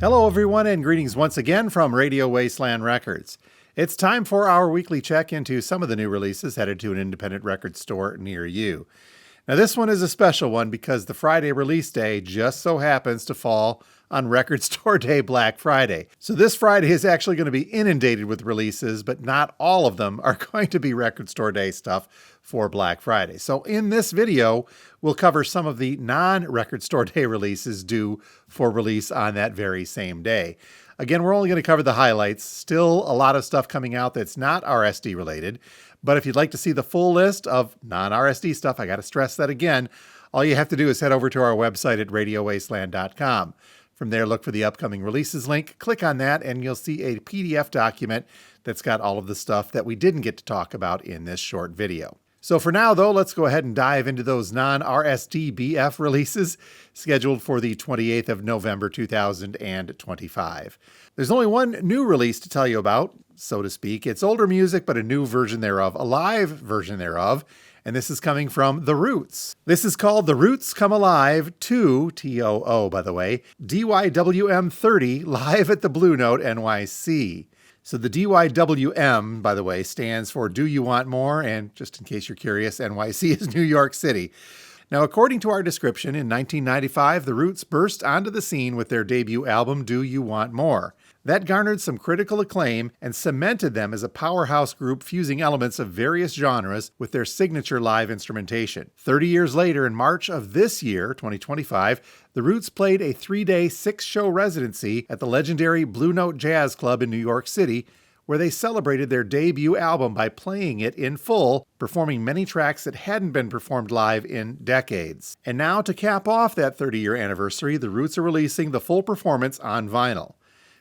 Hello, everyone, and greetings once again from Radio Wasteland Records. It's time for our weekly check into some of the new releases headed to an independent record store near you. Now, this one is a special one because the Friday release day just so happens to fall on Record Store Day, Black Friday. So this Friday is actually going to be inundated with releases, but not all of them are going to be Record Store Day stuff for Black Friday. So in this video, we'll cover some of the non-Record Store Day releases due for release on that very same day. Again, we're only going to cover the highlights. Still a lot of stuff coming out that's not RSD related. But if you'd like to see the full list of non-RSD stuff, I got to stress that again, all you have to do is head over to our website at radiowasteland.com. From there, look for the upcoming releases link, click on that, and you'll see a PDF document that's got all of the stuff that we didn't get to talk about in this short video. So for now, though, let's go ahead and dive into those non-RSDBF releases scheduled for the 28th of November 2025. There's only one new release to tell you about, so to speak. It's older music, but a new version thereof, a live version thereof, and this is coming from The Roots. This is called The Roots Come Alive 2, T-O-O, by the way, DYWM 30, live at the Blue Note, NYC. So the DYWM, by the way, stands for Do You Want More? And just in case you're curious, NYC is New York City. Now, according to our description, in 1995, The Roots burst onto the scene with their debut album, Do You Want More? That garnered some critical acclaim and cemented them as a powerhouse group fusing elements of various genres with their signature live instrumentation. 30 years later, in March of this year, 2025, The Roots played a 3-day, 6-show residency at the legendary Blue Note Jazz Club in New York City, where they celebrated their debut album by playing it in full, performing many tracks that hadn't been performed live in decades. And now, to cap off that 30-year anniversary, The Roots are releasing the full performance on vinyl.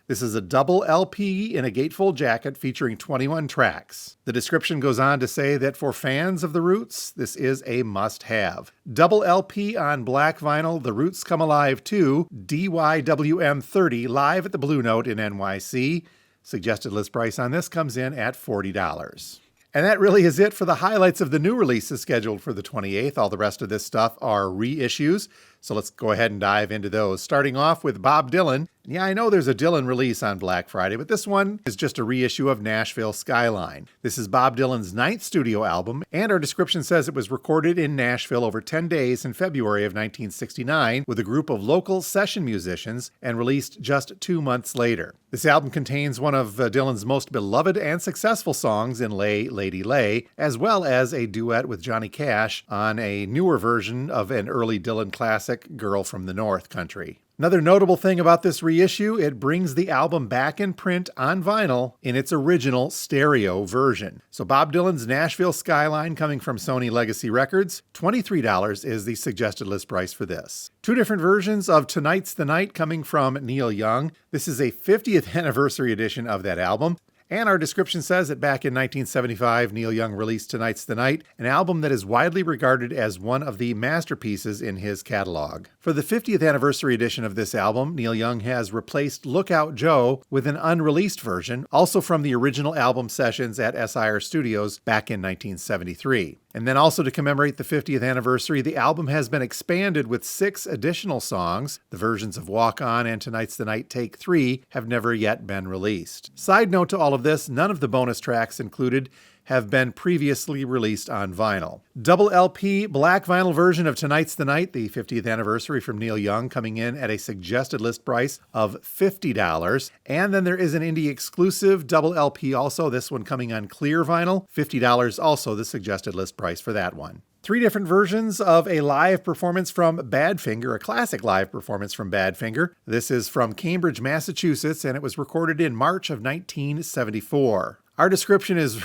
This is a double LP in a gatefold jacket featuring 21 tracks. The description goes on to say that for fans of The Roots, this is a must-have. Double LP on black vinyl, The Roots Come Alive 2, DYWM 30, live at the Blue Note in NYC. Suggested list price on this comes in at $40. And that really is it for the highlights of the new releases scheduled for the 28th. All the rest of this stuff are reissues, so let's go ahead and dive into those. Starting off with Bob Dylan. Yeah, I know there's a Dylan release on Black Friday, but this one is just a reissue of Nashville Skyline. This is Bob Dylan's 9th studio album, and our description says it was recorded in Nashville over 10 days in February of 1969 with a group of local session musicians and released just 2 months later. This album contains one of Dylan's most beloved and successful songs in Lay, Lady Lay, as well as a duet with Johnny Cash on a newer version of an early Dylan classic, Girl from the North Country. Another notable thing about this reissue, it brings the album back in print on vinyl in its original stereo version. So Bob Dylan's Nashville Skyline, coming from Sony Legacy Records, $23 is the suggested list price for this. 2 different versions of Tonight's the Night coming from Neil Young. This is a 50th anniversary edition of that album. And our description says that back in 1975, Neil Young released Tonight's the Night, an album that is widely regarded as one of the masterpieces in his catalog. For the 50th anniversary edition of this album, Neil Young has replaced Lookout Joe with an unreleased version, also from the original album sessions at SIR Studios back in 1973. And then also to commemorate the 50th anniversary, the album has been expanded with 6 additional songs. The versions of Walk On and Tonight's the Night Take 3 have never yet been released. Side note to all of this, none of the bonus tracks included have been previously released on vinyl. Double LP black vinyl version of Tonight's the Night, the 50th anniversary from Neil Young, coming in at a suggested list price of $50. And then there is an indie exclusive double LP also, this one coming on clear vinyl, $50 also the suggested list price for that one. 3 different versions of a live performance from Badfinger, a classic live performance from Badfinger. This is from Cambridge, Massachusetts, and it was recorded in March of 1974. Our description is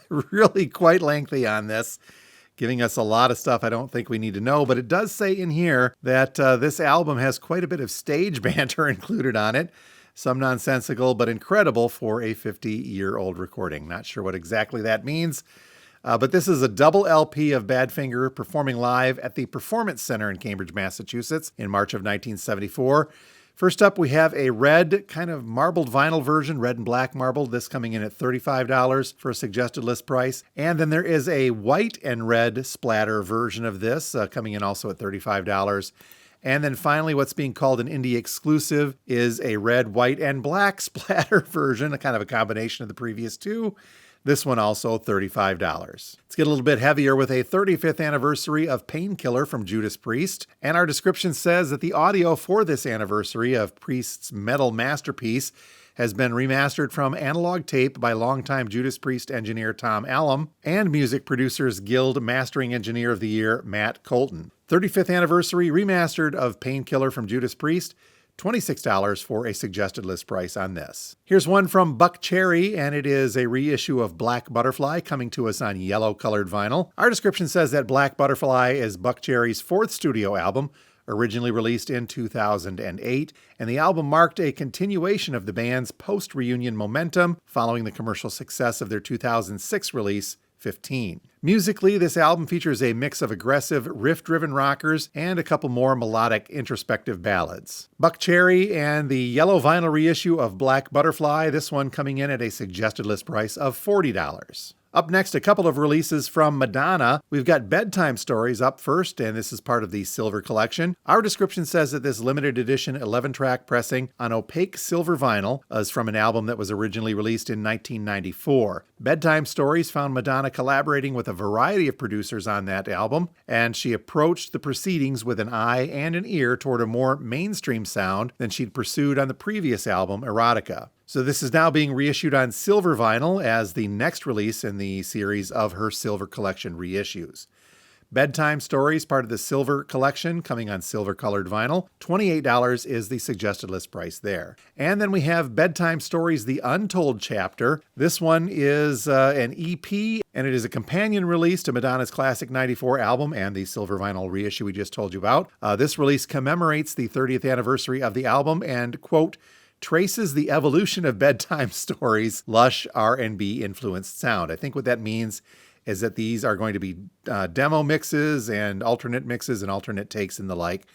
really quite lengthy on this, giving us a lot of stuff I don't think we need to know, but it does say in here that this album has quite a bit of stage banter included on it. Some nonsensical, but incredible for a 50-year-old recording. Not sure what exactly that means, but this is a double LP of Badfinger performing live at the Performance Center in Cambridge, Massachusetts in March of 1974. First up, we have a red kind of marbled vinyl version, red and black marbled, this coming in at $35 for a suggested list price. And then there is a white and red splatter version of this coming in also at $35. And then finally, what's being called an indie exclusive is a red, white, and black splatter version, a kind of a combination of the previous two. This one also $35. Let's get a little bit heavier with a 35th anniversary of Painkiller from Judas Priest. And our description says that the audio for this anniversary of Priest's metal masterpiece has been remastered from analog tape by longtime Judas Priest engineer Tom Allom and Music Producers Guild Mastering Engineer of the Year Matt Colton. 35th anniversary remastered of Painkiller from Judas Priest, $26 for a suggested list price on this. Here's one from Buckcherry, and it is a reissue of Black Butterfly coming to us on yellow colored vinyl. Our description says that Black Butterfly is Buckcherry's fourth studio album, originally released in 2008, and the album marked a continuation of the band's post-reunion momentum following the commercial success of their 2006 release, 15. Musically, this album features a mix of aggressive, riff-driven rockers and a couple more melodic, introspective ballads. Buckcherry and the yellow vinyl reissue of Black Butterfly, this one coming in at a suggested list price of $40. Up next, a couple of releases from Madonna. We've got Bedtime Stories up first, and this is part of the Silver Collection. Our description says that this limited edition 11-track pressing on opaque silver vinyl is from an album that was originally released in 1994. Bedtime Stories found Madonna collaborating with a variety of producers on that album, and she approached the proceedings with an eye and an ear toward a more mainstream sound than she'd pursued on the previous album, Erotica. So this is now being reissued on silver vinyl as the next release in the series of her Silver Collection reissues. Bedtime Stories, part of the Silver Collection, coming on silver-colored vinyl. $28 is the suggested list price there. And then we have Bedtime Stories, The Untold Chapter. This one is an EP, and it is a companion release to Madonna's classic 94 album and the silver vinyl reissue we just told you about. This release commemorates the 30th anniversary of the album and, quote, traces the evolution of Bedtime Stories' lush R&B influenced sound. I think what that means is that these are going to be demo mixes and alternate takes and the like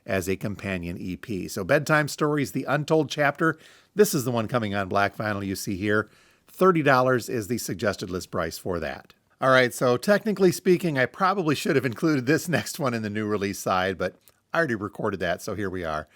as a companion EP. So Bedtime Stories, The Untold Chapter. This is the one coming on black vinyl you see here. $30 is the suggested list price for that. All right, so technically speaking, I probably should have included this next one in the new release side, but I already recorded that, so here we are.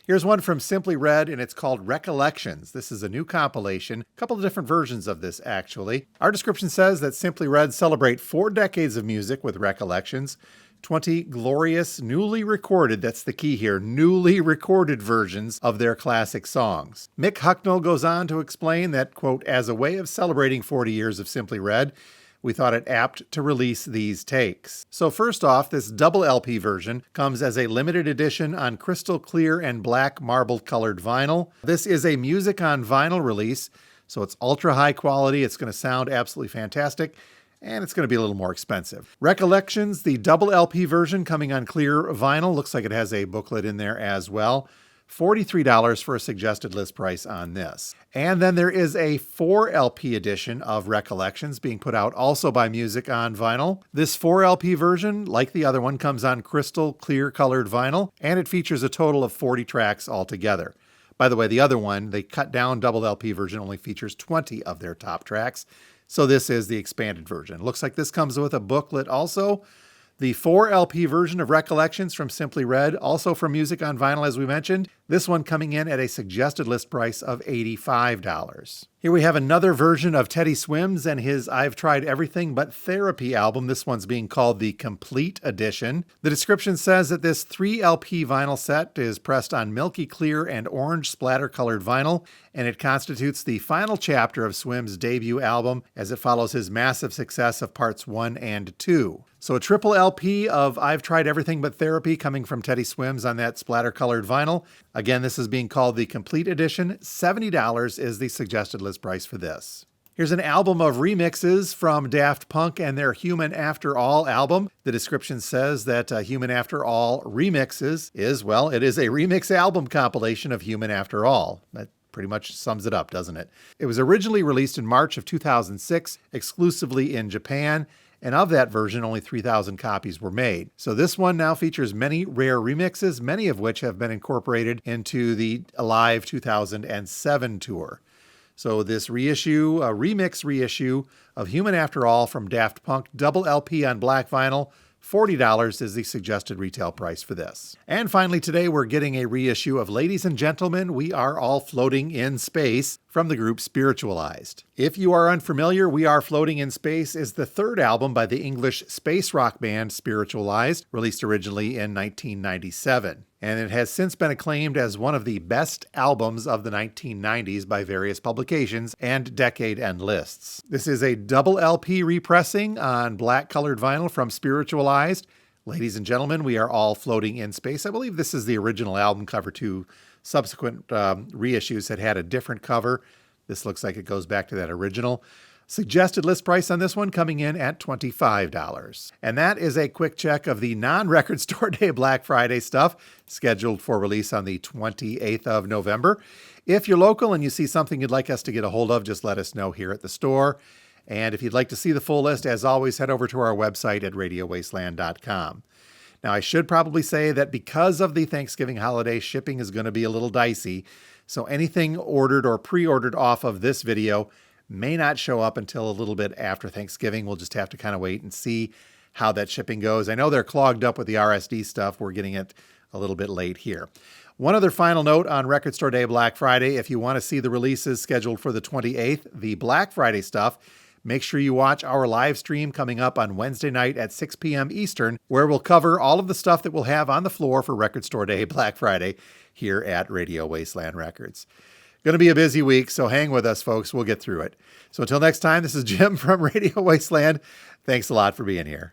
Here's one from Simply Red, and it's called Recollections. This is a new compilation, a couple of different versions of this, actually. Our description says that Simply Red celebrate 4 decades of music with Recollections, 20 glorious, newly recorded, that's the key here, newly recorded versions of their classic songs. Mick Hucknall goes on to explain that, quote, as a way of celebrating 40 years of Simply Red, we thought it apt to release these takes. So first off, this double LP version comes as a limited edition on crystal clear and black marbled colored vinyl. This is a music on vinyl release, so it's ultra high quality. It's going to sound absolutely fantastic, and it's going to be a little more expensive. Recollections, the double LP version coming on clear vinyl. Looks like it has a booklet in there as well. $43 for a suggested list price on this. And then there is a 4 LP edition of Recollections being put out also by Music on Vinyl. This 4 LP version, like the other one, comes on crystal clear colored vinyl, and it features a total of 40 tracks altogether. By the way, the other one, the cut down double LP version, only features 20 of their top tracks. So this is the expanded version. Looks like this comes with a booklet also. The 4 LP version of Recollections from Simply Red, also from Music on Vinyl, as we mentioned. This one coming in at a suggested list price of $85. Here we have another version of Teddy Swims and his I've Tried Everything But Therapy album. This one's being called the Complete Edition. The description says that this 3 LP vinyl set is pressed on milky clear and orange splatter-colored vinyl, and it constitutes the final chapter of Swims' debut album as it follows his massive success of parts 1 and 2. So a triple LP of I've Tried Everything But Therapy coming from Teddy Swims on that splatter-colored vinyl. Again, this is being called the Complete Edition. $70 is the suggested list price for this. Here's an album of remixes from Daft Punk and their Human After All album. The description says that Human After All Remixes is, well, it is a remix album compilation of Human After All. That pretty much sums it up, doesn't it? It was originally released in March of 2006, exclusively in Japan, and of that version, only 3,000 copies were made. So this one now features many rare remixes, many of which have been incorporated into the Alive 2007 tour. So this reissue, a remix reissue of Human After All from Daft Punk, double LP on black vinyl, $40 is the suggested retail price for this. And finally today, we're getting a reissue of Ladies and Gentlemen, We Are All Floating in Space from the group Spiritualized. If you are unfamiliar, We Are Floating in Space is the third album by the English space rock band Spiritualized, released originally in 1997. And it has since been acclaimed as one of the best albums of the 1990s by various publications and decade-end lists. This is a double LP repressing on black-colored vinyl from Spiritualized. Ladies and gentlemen, We Are All Floating in Space. I believe this is the original album cover too. Subsequent reissues had a different cover. This looks like it goes back to that original. Suggested list price on this one coming in at $25. And that is a quick check of the non-Record Store Day Black Friday stuff scheduled for release on the 28th of November. If you're local and you see something you'd like us to get a hold of, just let us know here at the store. And if you'd like to see the full list, as always, head over to our website at radiowasteland.com. Now, I should probably say that because of the Thanksgiving holiday, shipping is going to be a little dicey. So anything ordered or pre-ordered off of this video may not show up until a little bit after Thanksgiving. We'll just have to kind of wait and see how that shipping goes. I know they're clogged up with the RSD stuff. We're getting it a little bit late here. One other final note on Record Store Day Black Friday. If you want to see the releases scheduled for the 28th, the Black Friday stuff, make sure you watch our live stream coming up on Wednesday night at 6 p.m. Eastern, where we'll cover all of the stuff that we'll have on the floor for Record Store Day Black Friday here at Radio Wasteland Records. Going to be a busy week, so hang with us, folks. We'll get through it. So until next time, this is Jim from Radio Wasteland. Thanks a lot for being here.